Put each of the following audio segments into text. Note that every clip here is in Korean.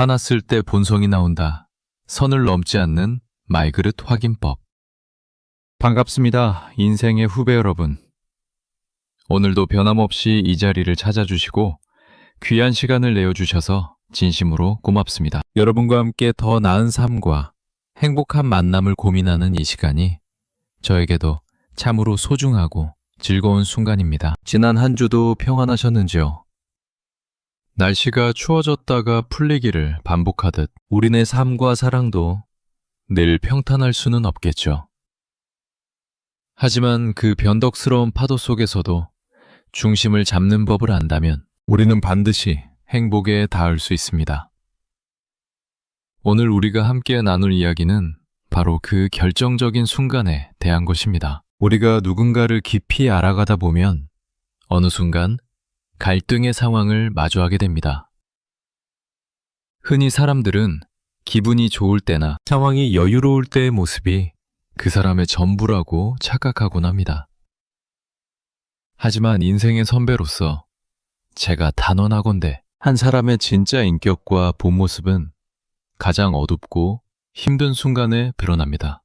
화났을 때 본성이 나온다. 선을 넘지 않는 말그릇 확인법. 반갑습니다. 인생의 후배 여러분. 오늘도 변함없이 이 자리를 찾아주시고 귀한 시간을 내어주셔서 진심으로 고맙습니다. 여러분과 함께 더 나은 삶과 행복한 만남을 고민하는 이 시간이 저에게도 참으로 소중하고 즐거운 순간입니다. 지난 한 주도 평안하셨는지요? 날씨가 추워졌다가 풀리기를 반복하듯 우리네 삶과 사랑도 늘 평탄할 수는 없겠죠. 하지만 그 변덕스러운 파도 속에서도 중심을 잡는 법을 안다면 우리는 반드시 행복에 닿을 수 있습니다. 오늘 우리가 함께 나눌 이야기는 바로 그 결정적인 순간에 대한 것입니다. 우리가 누군가를 깊이 알아가다 보면 어느 순간 갈등의 상황을 마주하게 됩니다. 흔히 사람들은 기분이 좋을 때나 상황이 여유로울 때의 모습이 그 사람의 전부라고 착각하곤 합니다. 하지만 인생의 선배로서 제가 단언하건대 한 사람의 진짜 인격과 본 모습은 가장 어둡고 힘든 순간에 드러납니다.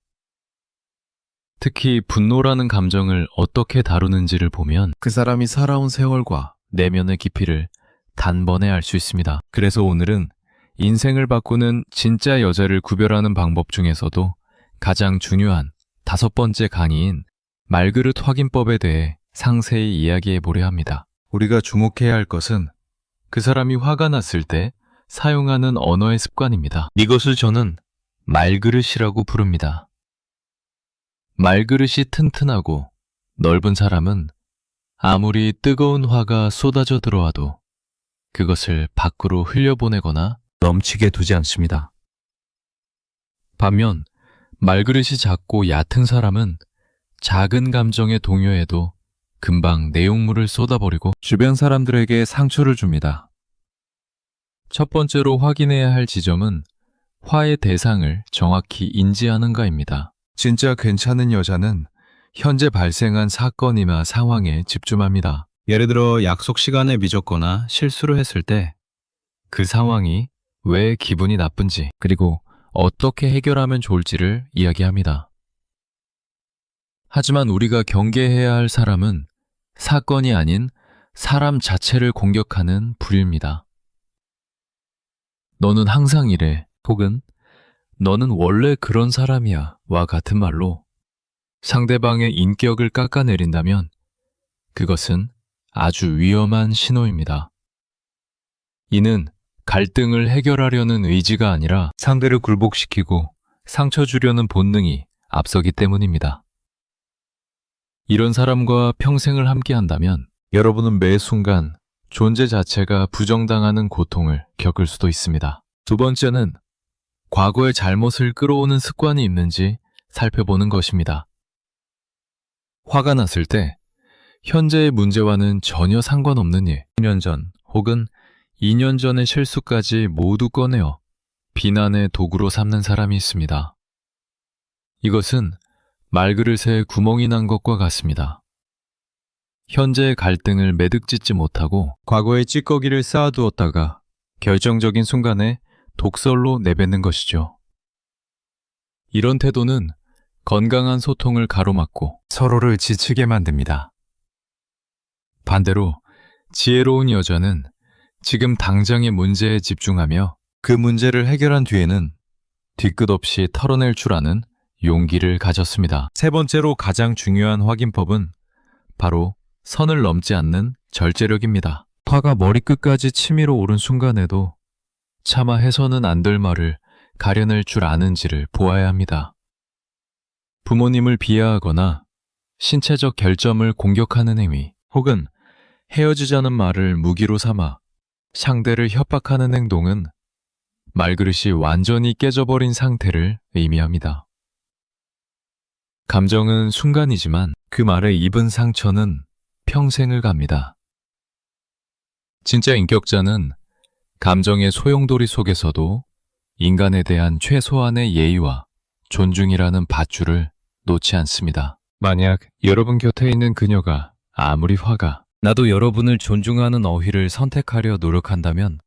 특히 분노라는 감정을 어떻게 다루는지를 보면 그 사람이 살아온 세월과 내면의 깊이를 단번에 알 수 있습니다. 그래서 오늘은 인생을 바꾸는 진짜 여자를 구별하는 방법 중에서도 가장 중요한 5번째 강의인 말그릇 확인법에 대해 상세히 이야기해 보려 합니다. 우리가 주목해야 할 것은 그 사람이 화가 났을 때 사용하는 언어의 습관입니다. 이것을 저는 말그릇이라고 부릅니다. 말그릇이 튼튼하고 넓은 사람은 아무리 뜨거운 화가 쏟아져 들어와도 그것을 밖으로 흘려보내거나 넘치게 두지 않습니다. 반면 말그릇이 작고 얕은 사람은 작은 감정에 동요해도 금방 내용물을 쏟아버리고 주변 사람들에게 상처를 줍니다. 첫 번째로 확인해야 할 지점은 화의 대상을 정확히 인지하는가입니다. 진짜 괜찮은 여자는 현재 발생한 사건이나 상황에 집중합니다. 예를 들어 약속 시간에 늦었거나 실수를 했을 때 그 상황이 왜 기분이 나쁜지 그리고 어떻게 해결하면 좋을지를 이야기합니다. 하지만 우리가 경계해야 할 사람은 사건이 아닌 사람 자체를 공격하는 부류입니다. 너는 항상 이래 혹은 너는 원래 그런 사람이야 와 같은 말로 상대방의 인격을 깎아내린다면 그것은 아주 위험한 신호입니다. 이는 갈등을 해결하려는 의지가 아니라 상대를 굴복시키고 상처 주려는 본능이 앞서기 때문입니다. 이런 사람과 평생을 함께한다면 여러분은 매 순간 존재 자체가 부정당하는 고통을 겪을 수도 있습니다. 두 번째는 과거의 잘못을 끌어오는 습관이 있는지 살펴보는 것입니다. 화가 났을 때 현재의 문제와는 전혀 상관없는 일, 1년 전 혹은 2년 전의 실수까지 모두 꺼내어 비난의 도구로 삼는 사람이 있습니다. 이것은 말그릇에 구멍이 난 것과 같습니다. 현재의 갈등을 매듭짓지 못하고 과거의 찌꺼기를 쌓아두었다가 결정적인 순간에 독설로 내뱉는 것이죠. 이런 태도는 건강한 소통을 가로막고 서로를 지치게 만듭니다. 반대로 지혜로운 여자는 지금 당장의 문제에 집중하며 그 문제를 해결한 뒤에는 뒤끝 없이 털어낼 줄 아는 용기를 가졌습니다. 세 번째로 가장 중요한 확인법은 바로 선을 넘지 않는 절제력입니다. 화가 머리끝까지 치밀어 오른 순간에도 차마 해서는 안 될 말을 가려낼 줄 아는지를 보아야 합니다. 부모님을 비하하거나 신체적 결점을 공격하는 행위 혹은 헤어지자는 말을 무기로 삼아 상대를 협박하는 행동은 말그릇이 완전히 깨져버린 상태를 의미합니다. 감정은 순간이지만 그 말에 입은 상처는 평생을 갑니다. 진짜 인격자는 감정의 소용돌이 속에서도 인간에 대한 최소한의 예의와 존중이라는 밧줄을 놓지 않습니다. 만약 여러분 곁에 있는 그녀가 아무리 화가 나도 여러분을 존중하는 어휘를 선택하려 노력한다면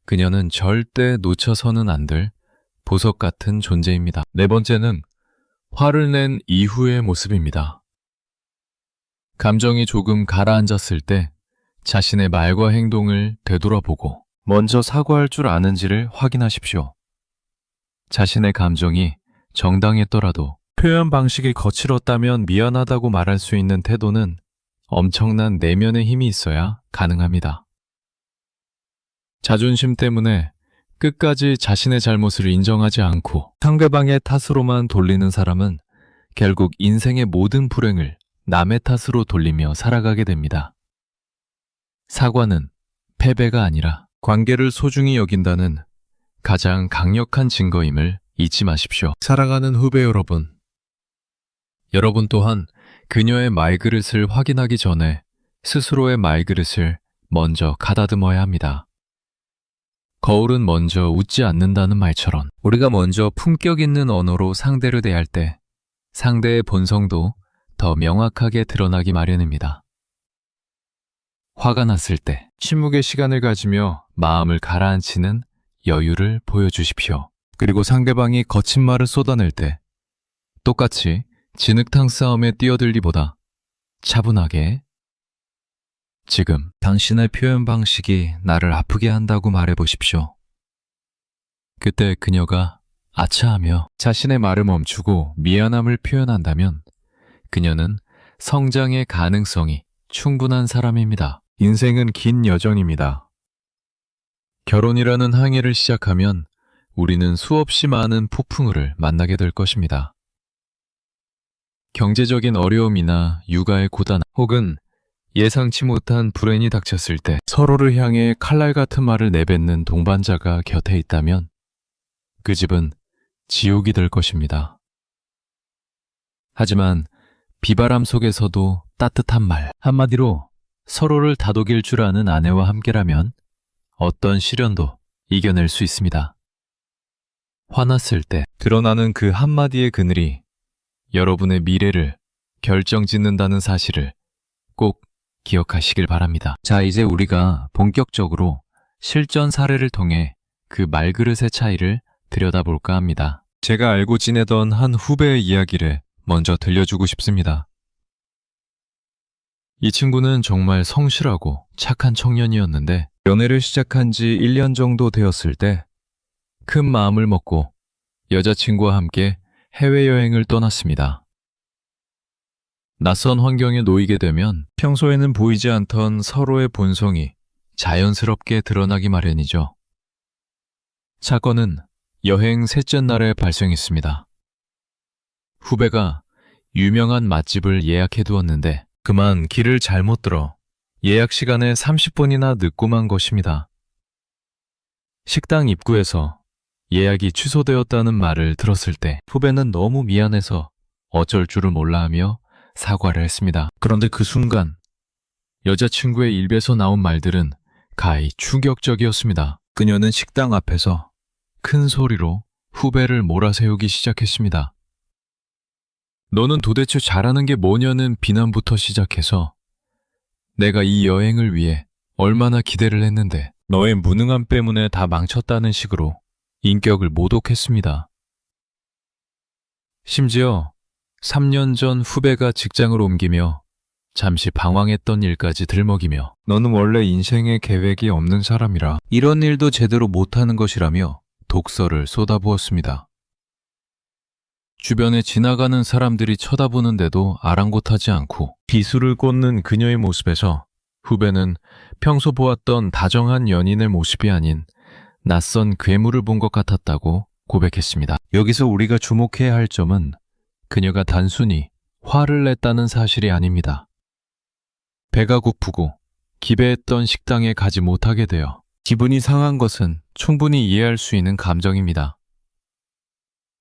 그녀는 절대 놓쳐서는 안 될 보석 같은 존재입니다. 네 번째는 화를 낸 이후의 모습입니다. 감정이 조금 가라앉았을 때 자신의 말과 행동을 되돌아보고 먼저 사과할 줄 아는지를 확인하십시오. 자신의 감정이 정당했더라도 표현 방식이 거칠었다면 미안하다고 말할 수 있는 태도는 엄청난 내면의 힘이 있어야 가능합니다. 자존심 때문에 끝까지 자신의 잘못을 인정하지 않고 상대방의 탓으로만 돌리는 사람은 결국 인생의 모든 불행을 남의 탓으로 돌리며 살아가게 됩니다. 사과는 패배가 아니라 관계를 소중히 여긴다는 가장 강력한 증거임을 잊지 마십시오. 사랑하는 후배 여러분, 여러분 또한 그녀의 말그릇을 확인하기 전에 스스로의 말그릇을 먼저 가다듬어야 합니다. 거울은 먼저 웃지 않는다는 말처럼 우리가 먼저 품격 있는 언어로 상대를 대할 때 상대의 본성도 더 명확하게 드러나기 마련입니다. 화가 났을 때 침묵의 시간을 가지며 마음을 가라앉히는 여유를 보여주십시오. 그리고 상대방이 거친 말을 쏟아낼 때 똑같이 진흙탕 싸움에 뛰어들기보다 차분하게 지금 당신의 표현 방식이 나를 아프게 한다고 말해보십시오. 그때 그녀가 아차하며 자신의 말을 멈추고 미안함을 표현한다면 그녀는 성장의 가능성이 충분한 사람입니다. 인생은 긴 여정입니다. 결혼이라는 항해를 시작하면 우리는 수없이 많은 폭풍우를 만나게 될 것입니다. 경제적인 어려움이나 육아의 고단 혹은 예상치 못한 불행이 닥쳤을 때 서로를 향해 칼날 같은 말을 내뱉는 동반자가 곁에 있다면 그 집은 지옥이 될 것입니다. 하지만 비바람 속에서도 따뜻한 말 한마디로 서로를 다독일 줄 아는 아내와 함께라면 어떤 시련도 이겨낼 수 있습니다. 화났을 때 드러나는 그 한마디의 그늘이 여러분의 미래를 결정짓는다는 사실을 꼭 기억하시길 바랍니다. 자, 이제 우리가 본격적으로 실전 사례를 통해 그 말그릇의 차이를 들여다볼까 합니다. 제가 알고 지내던 한 후배의 이야기를 먼저 들려주고 싶습니다. 이 친구는 정말 성실하고 착한 청년이었는데 연애를 시작한 지 1년 정도 되었을 때 큰 마음을 먹고 여자친구와 함께 해외여행을 떠났습니다. 낯선 환경에 놓이게 되면 평소에는 보이지 않던 서로의 본성이 자연스럽게 드러나기 마련이죠. 사건은 여행 셋째 날에 발생했습니다. 후배가 유명한 맛집을 예약해 두었는데 그만 길을 잘못 들어 예약 시간에 30분이나 늦고 만 것입니다. 식당 입구에서 예약이 취소되었다는 말을 들었을 때 후배는 너무 미안해서 어쩔 줄을 몰라 하며 사과를 했습니다. 그런데 그 순간 여자친구의 입에서 나온 말들은 가히 충격적이었습니다. 그녀는 식당 앞에서 큰 소리로 후배를 몰아세우기 시작했습니다. 너는 도대체 잘하는 게 뭐냐는 비난부터 시작해서 내가 이 여행을 위해 얼마나 기대를 했는데 너의 무능함 때문에 다 망쳤다는 식으로 인격을 모독했습니다. 심지어 3년 전 후배가 직장을 옮기며 잠시 방황했던 일까지 들먹이며 너는 원래 인생에 계획이 없는 사람이라 이런 일도 제대로 못하는 것이라며 독설을 쏟아부었습니다. 주변에 지나가는 사람들이 쳐다보는데도 아랑곳하지 않고 비수를 꽂는 그녀의 모습에서 후배는 평소 보았던 다정한 연인의 모습이 아닌 낯선 괴물을 본 것 같았다고 고백했습니다. 여기서 우리가 주목해야 할 점은 그녀가 단순히 화를 냈다는 사실이 아닙니다. 배가 고프고 기대했던 식당에 가지 못하게 되어 기분이 상한 것은 충분히 이해할 수 있는 감정입니다.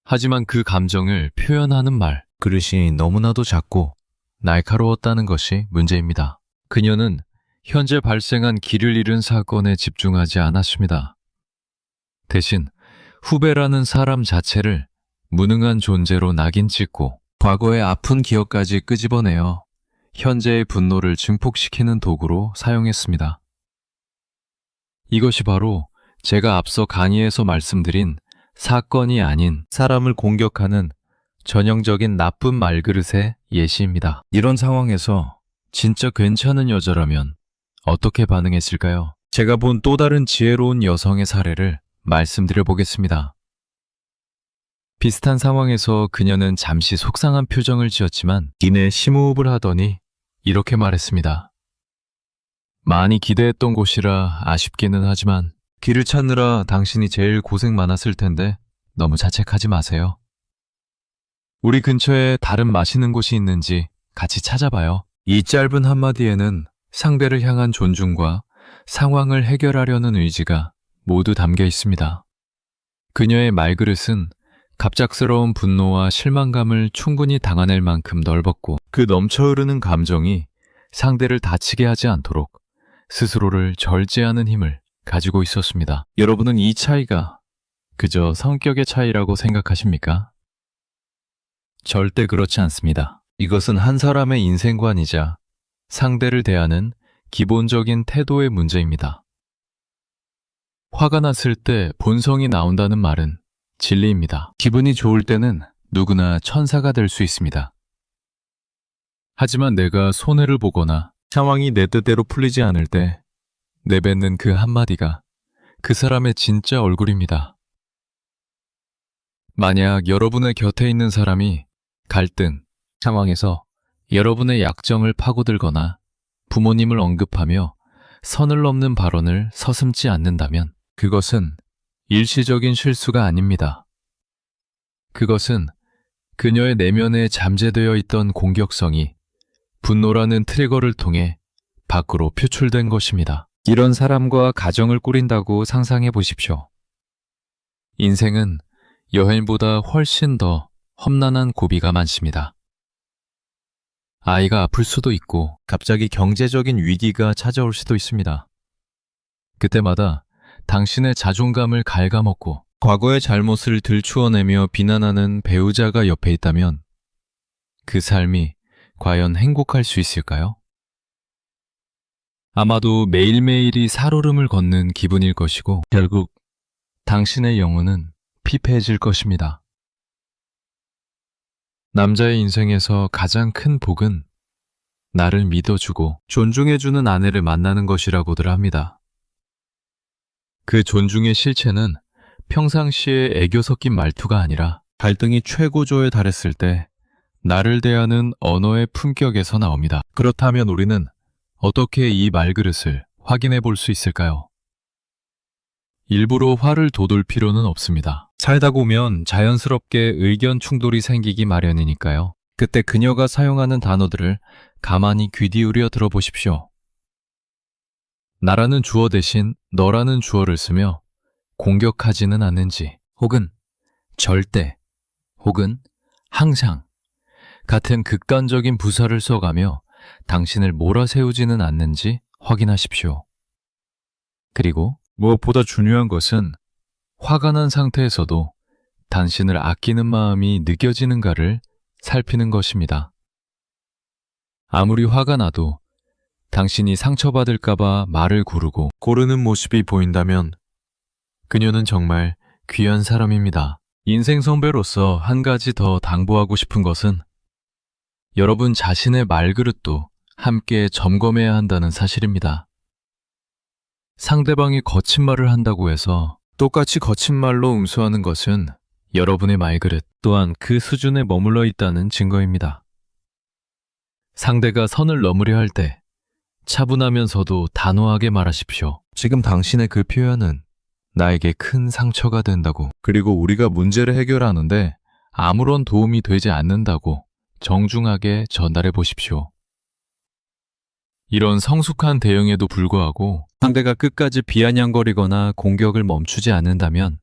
하지만 그 감정을 표현하는 말, 그릇이 너무나도 작고 날카로웠다는 것이 문제입니다. 그녀는 현재 발생한 길을 잃은 사건에 집중하지 않았습니다. 대신 후배라는 사람 자체를 무능한 존재로 낙인 찍고 과거의 아픈 기억까지 끄집어내어 현재의 분노를 증폭시키는 도구로 사용했습니다. 이것이 바로 제가 앞서 강의에서 말씀드린 사건이 아닌 사람을 공격하는 전형적인 나쁜 말그릇의 예시입니다. 이런 상황에서 진짜 괜찮은 여자라면 어떻게 반응했을까요? 제가 본 또 다른 지혜로운 여성의 사례를 말씀드려 보겠습니다. 비슷한 상황에서 그녀는 잠시 속상한 표정을 지었지만 이내 심호흡을 하더니 이렇게 말했습니다. 많이 기대했던 곳이라 아쉽기는 하지만 길을 찾느라 당신이 제일 고생 많았을 텐데 너무 자책하지 마세요. 우리 근처에 다른 맛있는 곳이 있는지 같이 찾아봐요. 이 짧은 한마디에는 상대를 향한 존중과 상황을 해결하려는 의지가 모두 담겨 있습니다. 그녀의 말그릇은 갑작스러운 분노와 실망감을 충분히 당아낼 만큼 넓었고 그 넘쳐흐르는 감정이 상대를 다치게 하지 않도록 스스로를 절제하는 힘을 가지고 있었습니다. 여러분은 이 차이가 그저 성격의 차이라고 생각하십니까? 절대 그렇지 않습니다. 이것은 한 사람의 인생관이자 상대를 대하는 기본적인 태도의 문제입니다. 화가 났을 때 본성이 나온다는 말은 진리입니다. 기분이 좋을 때는 누구나 천사가 될 수 있습니다. 하지만 내가 손해를 보거나 상황이 내 뜻대로 풀리지 않을 때 내뱉는 그 한마디가 그 사람의 진짜 얼굴입니다. 만약 여러분의 곁에 있는 사람이 갈등 상황에서 여러분의 약점을 파고들거나 부모님을 언급하며 선을 넘는 발언을 서슴지 않는다면 그것은 일시적인 실수가 아닙니다. 그것은 그녀의 내면에 잠재되어 있던 공격성이 분노라는 트리거를 통해 밖으로 표출된 것입니다. 이런 사람과 가정을 꾸린다고 상상해 보십시오. 인생은 여행보다 훨씬 더 험난한 고비가 많습니다. 아이가 아플 수도 있고 갑자기 경제적인 위기가 찾아올 수도 있습니다. 그때마다 당신의 자존감을 갉아먹고 과거의 잘못을 들추어내며 비난하는 배우자가 옆에 있다면 그 삶이 과연 행복할 수 있을까요? 아마도 매일매일이 살얼음을 걷는 기분일 것이고 결국 당신의 영혼은 피폐해질 것입니다. 남자의 인생에서 가장 큰 복은 나를 믿어주고 존중해주는 아내를 만나는 것이라고들 합니다. 그 존중의 실체는 평상시에 애교 섞인 말투가 아니라 갈등이 최고조에 달했을 때 나를 대하는 언어의 품격에서 나옵니다. 그렇다면 우리는 어떻게 이 말그릇을 확인해 볼 수 있을까요? 일부러 화를 돋울 필요는 없습니다. 살다 보면 자연스럽게 의견 충돌이 생기기 마련이니까요. 그때 그녀가 사용하는 단어들을 가만히 귀 기울여 들어보십시오. 나라는 주어 대신 너라는 주어를 쓰며 공격하지는 않는지, 혹은 절대, 혹은 항상 같은 극단적인 부사를 써가며 당신을 몰아세우지는 않는지 확인하십시오. 그리고 무엇보다 중요한 것은 화가 난 상태에서도 당신을 아끼는 마음이 느껴지는가를 살피는 것입니다. 아무리 화가 나도 당신이 상처받을까봐 말을 고르는 모습이 보인다면 그녀는 정말 귀한 사람입니다. 인생 선배로서 한 가지 더 당부하고 싶은 것은 여러분 자신의 말그릇도 함께 점검해야 한다는 사실입니다. 상대방이 거친 말을 한다고 해서 똑같이 거친 말로 응수하는 것은 여러분의 말그릇 또한 그 수준에 머물러 있다는 증거입니다. 상대가 선을 넘으려 할 때 차분하면서도 단호하게 말하십시오. 지금 당신의 그 표현은 나에게 큰 상처가 된다고, 그리고 우리가 문제를 해결하는데 아무런 도움이 되지 않는다고 정중하게 전달해 보십시오. 이런 성숙한 대응에도 불구하고 상대가 끝까지 비아냥거리거나 공격을 멈추지 않는다면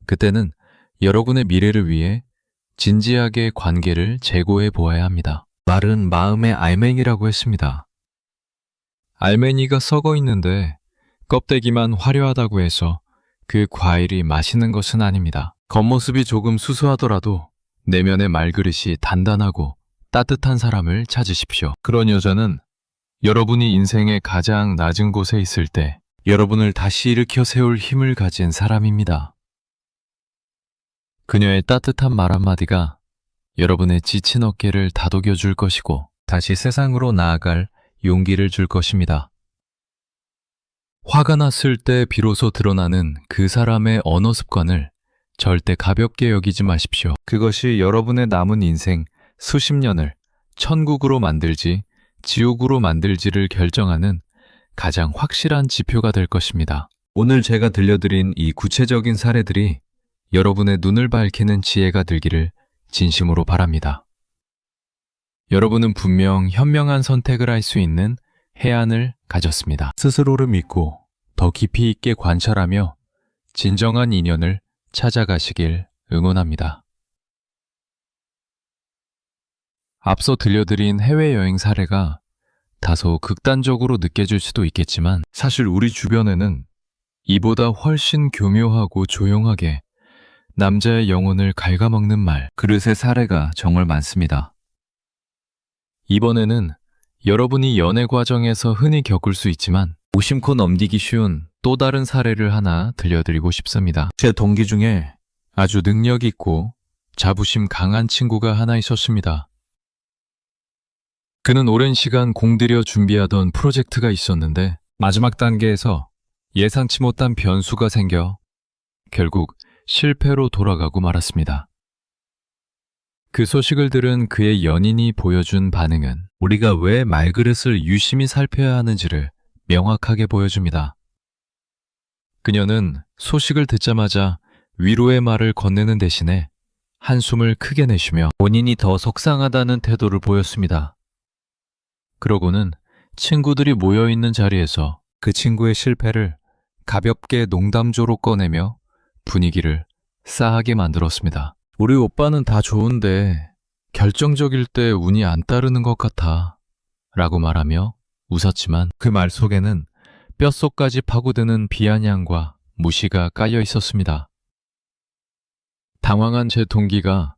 그때는 여러분의 미래를 위해 진지하게 관계를 재고해 보아야 합니다. 말은 마음의 알맹이라고 했습니다. 알맹이가 썩어 있는데 껍데기만 화려하다고 해서 그 과일이 맛있는 것은 아닙니다. 겉모습이 조금 수수하더라도 내면의 말그릇이 단단하고 따뜻한 사람을 찾으십시오. 그런 여자는 여러분이 인생의 가장 낮은 곳에 있을 때 여러분을 다시 일으켜 세울 힘을 가진 사람입니다. 그녀의 따뜻한 말 한마디가 여러분의 지친 어깨를 다독여 줄 것이고 다시 세상으로 나아갈 용기를 줄 것입니다. 화가 났을 때 비로소 드러나는 그 사람의 언어 습관을 절대 가볍게 여기지 마십시오. 그것이 여러분의 남은 인생 수십 년을 천국으로 만들지 지옥으로 만들지를 결정하는 가장 확실한 지표가 될 것입니다. 오늘 제가 들려드린 이 구체적인 사례들이 여러분의 눈을 밝히는 지혜가 들기를 진심으로 바랍니다. 여러분은 분명 현명한 선택을 할 수 있는 해안을 가졌습니다. 스스로를 믿고 더 깊이 있게 관찰하며 진정한 인연을 찾아가시길 응원합니다. 앞서 들려드린 해외여행 사례가 다소 극단적으로 느껴질 수도 있겠지만 사실 우리 주변에는 이보다 훨씬 교묘하고 조용하게 남자의 영혼을 갉아먹는 말, 그릇의 사례가 정말 많습니다. 이번에는 여러분이 연애 과정에서 흔히 겪을 수 있지만 무심코 넘기기 쉬운 또 다른 사례를 하나 들려드리고 싶습니다. 제 동기 중에 아주 능력 있고 자부심 강한 친구가 하나 있었습니다. 그는 오랜 시간 공들여 준비하던 프로젝트가 있었는데 마지막 단계에서 예상치 못한 변수가 생겨 결국 실패로 돌아가고 말았습니다. 그 소식을 들은 그의 연인이 보여준 반응은 우리가 왜 말그릇을 유심히 살펴야 하는지를 명확하게 보여줍니다. 그녀는 소식을 듣자마자 위로의 말을 건네는 대신에 한숨을 크게 내쉬며 본인이 더 속상하다는 태도를 보였습니다. 그러고는 친구들이 모여있는 자리에서 그 친구의 실패를 가볍게 농담조로 꺼내며 분위기를 싸하게 만들었습니다. 우리 오빠는 다 좋은데 결정적일 때 운이 안 따르는 것 같아 라고 말하며 웃었지만 그 말 속에는 뼛속까지 파고드는 비아냥과 무시가 깔려 있었습니다. 당황한 제 동기가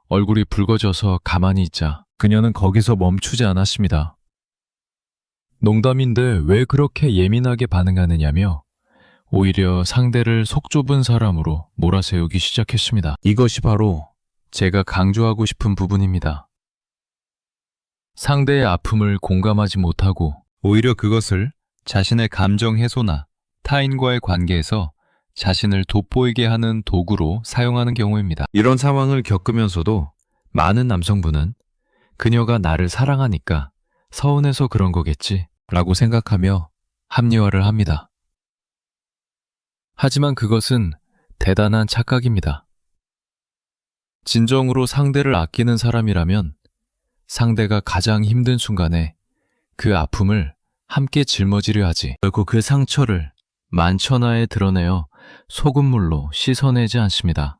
얼굴이 붉어져서 가만히 있자 그녀는 거기서 멈추지 않았습니다. 농담인데 왜 그렇게 예민하게 반응하느냐며 오히려 상대를 속 좁은 사람으로 몰아세우기 시작했습니다. 이것이 바로 제가 강조하고 싶은 부분입니다. 상대의 아픔을 공감하지 못하고 오히려 그것을 자신의 감정 해소나 타인과의 관계에서 자신을 돋보이게 하는 도구로 사용하는 경우입니다. 이런 상황을 겪으면서도 많은 남성분은 그녀가 나를 사랑하니까 서운해서 그런 거겠지 라고 생각하며 합리화를 합니다. 하지만 그것은 대단한 착각입니다. 진정으로 상대를 아끼는 사람이라면 상대가 가장 힘든 순간에 그 아픔을 함께 짊어지려 하지 결코 그 상처를 만천하에 드러내어 소금물로 씻어내지 않습니다.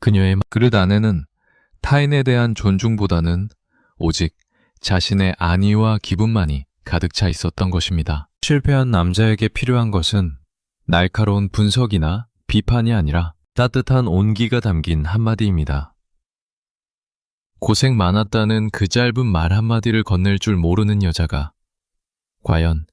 그녀의 그릇 안에는 타인에 대한 존중보다는 오직 자신의 안위와 기분만이 가득 차 있었던 것입니다. 실패한 남자에게 필요한 것은 날카로운 분석이나 비판이 아니라 따뜻한 온기가 담긴 한마디입니다. 고생 많았다는 그 짧은 말 한마디를 건넬 줄 모르는 여자가 과연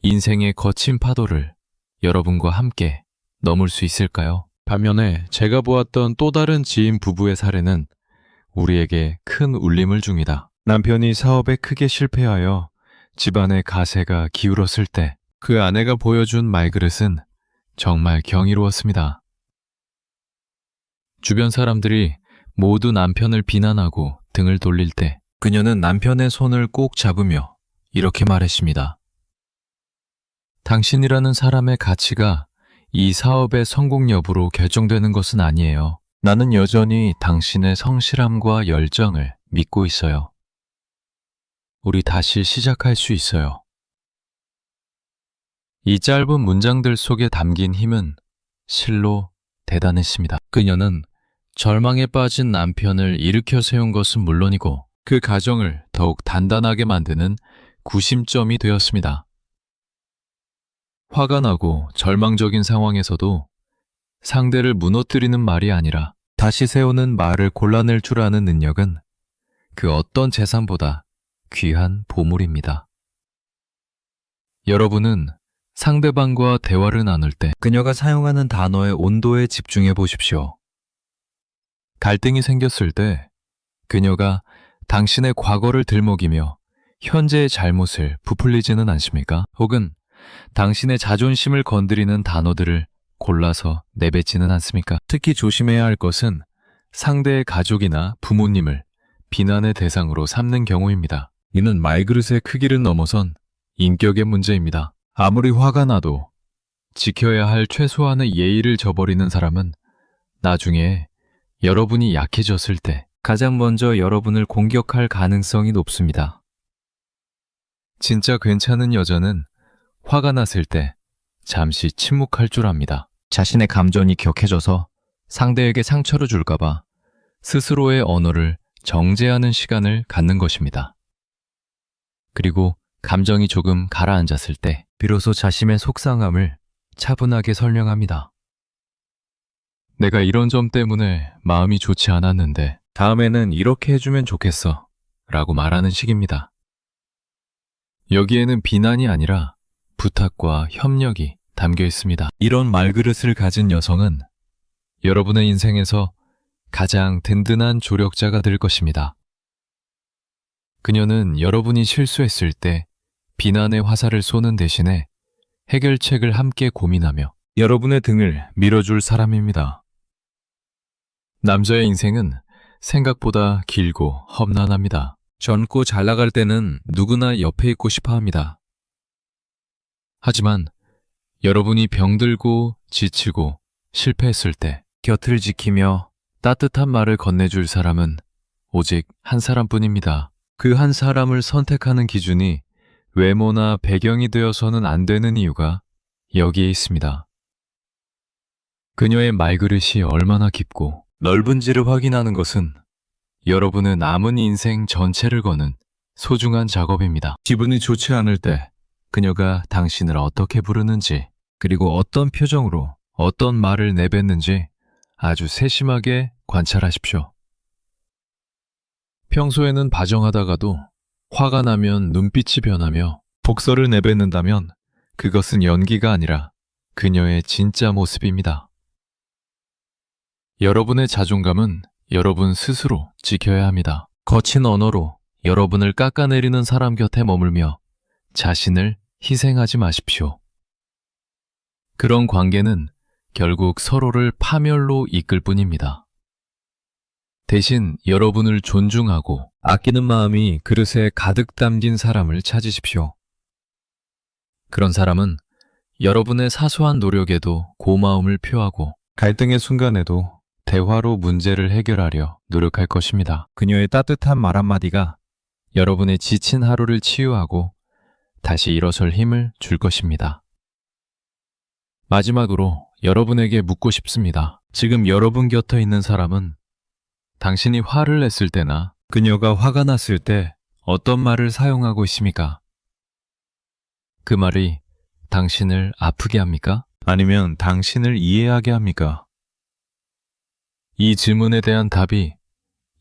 인생의 거친 파도를 여러분과 함께 넘을 수 있을까요? 반면에 제가 보았던 또 다른 지인 부부의 사례는 우리에게 큰 울림을 줍니다. 남편이 사업에 크게 실패하여 집안의 가세가 기울었을 때 그 아내가 보여준 말그릇은 정말 경이로웠습니다. 주변 사람들이 모두 남편을 비난하고 등을 돌릴 때 그녀는 남편의 손을 꼭 잡으며 이렇게 말했습니다. 당신이라는 사람의 가치가 이 사업의 성공 여부로 결정되는 것은 아니에요. 나는 여전히 당신의 성실함과 열정을 믿고 있어요. 우리 다시 시작할 수 있어요. 이 짧은 문장들 속에 담긴 힘은 실로 대단했습니다. 그녀는 절망에 빠진 남편을 일으켜 세운 것은 물론이고 그 가정을 더욱 단단하게 만드는 구심점이 되었습니다. 화가 나고 절망적인 상황에서도 상대를 무너뜨리는 말이 아니라 다시 세우는 말을 골라낼 줄 아는 능력은 그 어떤 재산보다 귀한 보물입니다. 여러분은 상대방과 대화를 나눌 때 그녀가 사용하는 단어의 온도에 집중해 보십시오. 갈등이 생겼을 때 그녀가 당신의 과거를 들먹이며 현재의 잘못을 부풀리지는 않습니까? 혹은 당신의 자존심을 건드리는 단어들을 골라서 내뱉지는 않습니까? 특히 조심해야 할 것은 상대의 가족이나 부모님을 비난의 대상으로 삼는 경우입니다. 이는 말그릇의 크기를 넘어선 인격의 문제입니다. 아무리 화가 나도 지켜야 할 최소한의 예의를 저버리는 사람은 나중에 여러분이 약해졌을 때 가장 먼저 여러분을 공격할 가능성이 높습니다. 진짜 괜찮은 여자는 화가 났을 때 잠시 침묵할 줄 압니다. 자신의 감정이 격해져서 상대에게 상처를 줄까봐 스스로의 언어를 정제하는 시간을 갖는 것입니다. 그리고 감정이 조금 가라앉았을 때 비로소 자신의 속상함을 차분하게 설명합니다. 내가 이런 점 때문에 마음이 좋지 않았는데 다음에는 이렇게 해주면 좋겠어 라고 말하는 식입니다. 여기에는 비난이 아니라 부탁과 협력이 담겨 있습니다. 이런 말그릇을 가진 여성은 여러분의 인생에서 가장 든든한 조력자가 될 것입니다. 그녀는 여러분이 실수했을 때 비난의 화살을 쏘는 대신에 해결책을 함께 고민하며 여러분의 등을 밀어줄 사람입니다. 남자의 인생은 생각보다 길고 험난합니다. 젊고 잘 나갈 때는 누구나 옆에 있고 싶어 합니다. 하지만 여러분이 병들고 지치고 실패했을 때 곁을 지키며 따뜻한 말을 건네줄 사람은 오직 한 사람뿐입니다. 그 한 사람을 선택하는 기준이 외모나 배경이 되어서는 안 되는 이유가 여기에 있습니다. 그녀의 말그릇이 얼마나 깊고 넓은지를 확인하는 것은 여러분의 남은 인생 전체를 거는 소중한 작업입니다. 기분이 좋지 않을 때 그녀가 당신을 어떻게 부르는지 그리고 어떤 표정으로 어떤 말을 내뱉는지 아주 세심하게 관찰하십시오. 평소에는 다정하다가도 화가 나면 눈빛이 변하며 복설을 내뱉는다면 그것은 연기가 아니라 그녀의 진짜 모습입니다. 여러분의 자존감은 여러분 스스로 지켜야 합니다. 거친 언어로 여러분을 깎아내리는 사람 곁에 머물며 자신을 희생하지 마십시오. 그런 관계는 결국 서로를 파멸로 이끌 뿐입니다. 대신 여러분을 존중하고 아끼는 마음이 그릇에 가득 담긴 사람을 찾으십시오. 그런 사람은 여러분의 사소한 노력에도 고마움을 표하고 갈등의 순간에도 대화로 문제를 해결하려 노력할 것입니다. 그녀의 따뜻한 말 한마디가 여러분의 지친 하루를 치유하고 다시 일어설 힘을 줄 것입니다. 마지막으로 여러분에게 묻고 싶습니다. 지금 여러분 곁에 있는 사람은 당신이 화를 냈을 때나 그녀가 화가 났을 때 어떤 말을 사용하고 있습니까? 그 말이 당신을 아프게 합니까? 아니면 당신을 이해하게 합니까? 이 질문에 대한 답이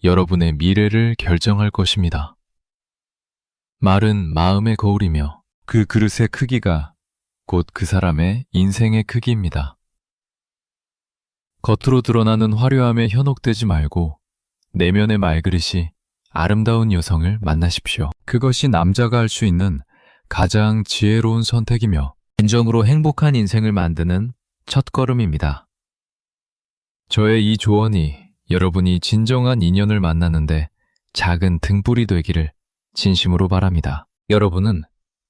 여러분의 미래를 결정할 것입니다. 말은 마음의 거울이며 그 그릇의 크기가 곧 그 사람의 인생의 크기입니다. 겉으로 드러나는 화려함에 현혹되지 말고 내면의 말그릇이 아름다운 여성을 만나십시오. 그것이 남자가 할 수 있는 가장 지혜로운 선택이며 진정으로 행복한 인생을 만드는 첫걸음입니다. 저의 이 조언이 여러분이 진정한 인연을 만나는데 작은 등불이 되기를 진심으로 바랍니다. 여러분은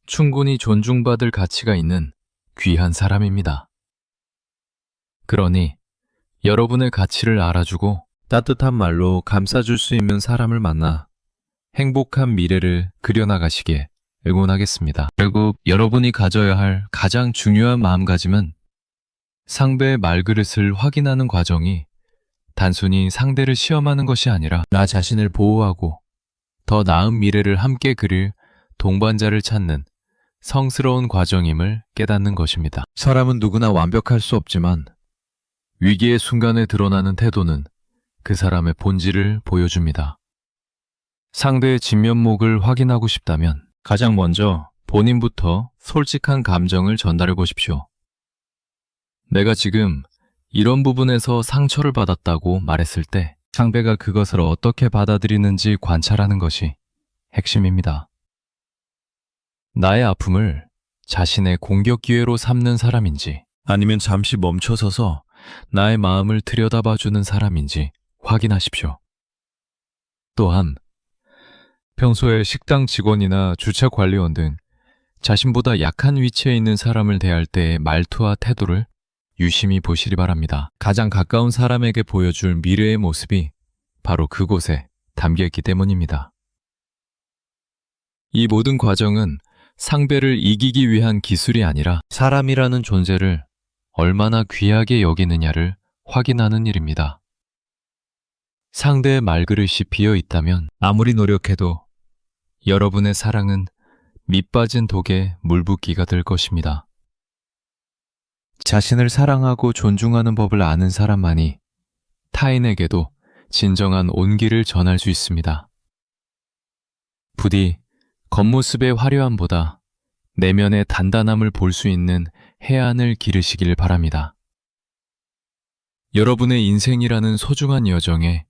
충분히 존중받을 가치가 있는 귀한 사람입니다. 그러니 여러분의 가치를 알아주고 따뜻한 말로 감싸줄 수 있는 사람을 만나 행복한 미래를 그려나가시기에 응원하겠습니다. 결국 여러분이 가져야 할 가장 중요한 마음가짐은 상대의 말그릇을 확인하는 과정이 단순히 상대를 시험하는 것이 아니라 나 자신을 보호하고 더 나은 미래를 함께 그릴 동반자를 찾는 성스러운 과정임을 깨닫는 것입니다. 사람은 누구나 완벽할 수 없지만 위기의 순간에 드러나는 태도는 그 사람의 본질을 보여줍니다. 상대의 진면목을 확인하고 싶다면 가장 먼저 본인부터 솔직한 감정을 전달해 보십시오. 내가 지금 이런 부분에서 상처를 받았다고 말했을 때 상대가 그것을 어떻게 받아들이는지 관찰하는 것이 핵심입니다. 나의 아픔을 자신의 공격 기회로 삼는 사람인지 아니면 잠시 멈춰서서 나의 마음을 들여다봐주는 사람인지 확인하십시오. 또한 평소에 식당 직원이나 주차 관리원 등 자신보다 약한 위치에 있는 사람을 대할 때의 말투와 태도를 유심히 보시기 바랍니다. 가장 가까운 사람에게 보여줄 미래의 모습이 바로 그곳에 담겨있기 때문입니다. 이 모든 과정은 상대를 이기기 위한 기술이 아니라 사람이라는 존재를 얼마나 귀하게 여기느냐를 확인하는 일입니다. 상대의 말그릇이 비어 있다면 아무리 노력해도 여러분의 사랑은 밑빠진 독에 물붓기가 될 것입니다. 자신을 사랑하고 존중하는 법을 아는 사람만이 타인에게도 진정한 온기를 전할 수 있습니다. 부디 겉모습의 화려함보다 내면의 단단함을 볼 수 있는 해안을 기르시길 바랍니다. 여러분의 인생이라는 소중한 여정에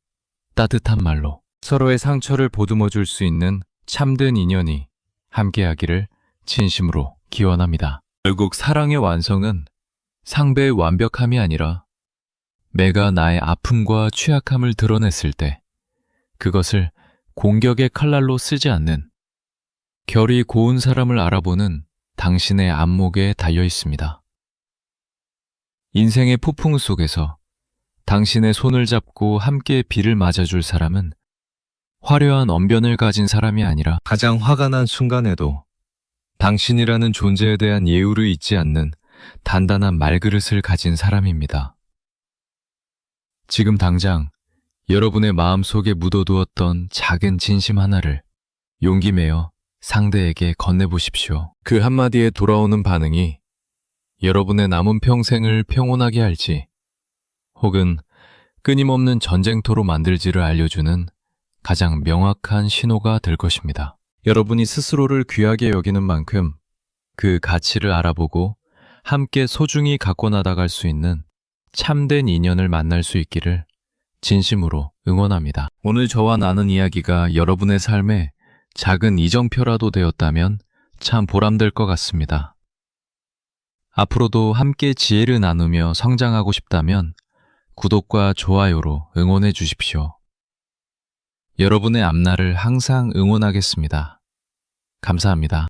따뜻한 말로 서로의 상처를 보듬어 줄 수 있는 참된 인연이 함께하기를 진심으로 기원합니다. 결국 사랑의 완성은 상대의 완벽함이 아니라 내가 나의 아픔과 취약함을 드러냈을 때 그것을 공격의 칼날로 쓰지 않는 결이 고운 사람을 알아보는 당신의 안목에 달려 있습니다. 인생의 폭풍 속에서 당신의 손을 잡고 함께 비를 맞아줄 사람은 화려한 언변을 가진 사람이 아니라 가장 화가 난 순간에도 당신이라는 존재에 대한 예우를 잊지 않는 단단한 말그릇을 가진 사람입니다. 지금 당장 여러분의 마음속에 묻어두었던 작은 진심 하나를 용기 내어 상대에게 건네보십시오. 그 한마디에 돌아오는 반응이 여러분의 남은 평생을 평온하게 할지 혹은 끊임없는 전쟁터로 만들지를 알려주는 가장 명확한 신호가 될 것입니다. 여러분이 스스로를 귀하게 여기는 만큼 그 가치를 알아보고 함께 소중히 갖고 나아갈 수 있는 참된 인연을 만날 수 있기를 진심으로 응원합니다. 오늘 저와 나눈 이야기가 여러분의 삶에 작은 이정표라도 되었다면 참 보람될 것 같습니다. 앞으로도 함께 지혜를 나누며 성장하고 싶다면 구독과 좋아요로 응원해 주십시오. 여러분의 앞날을 항상 응원하겠습니다. 감사합니다.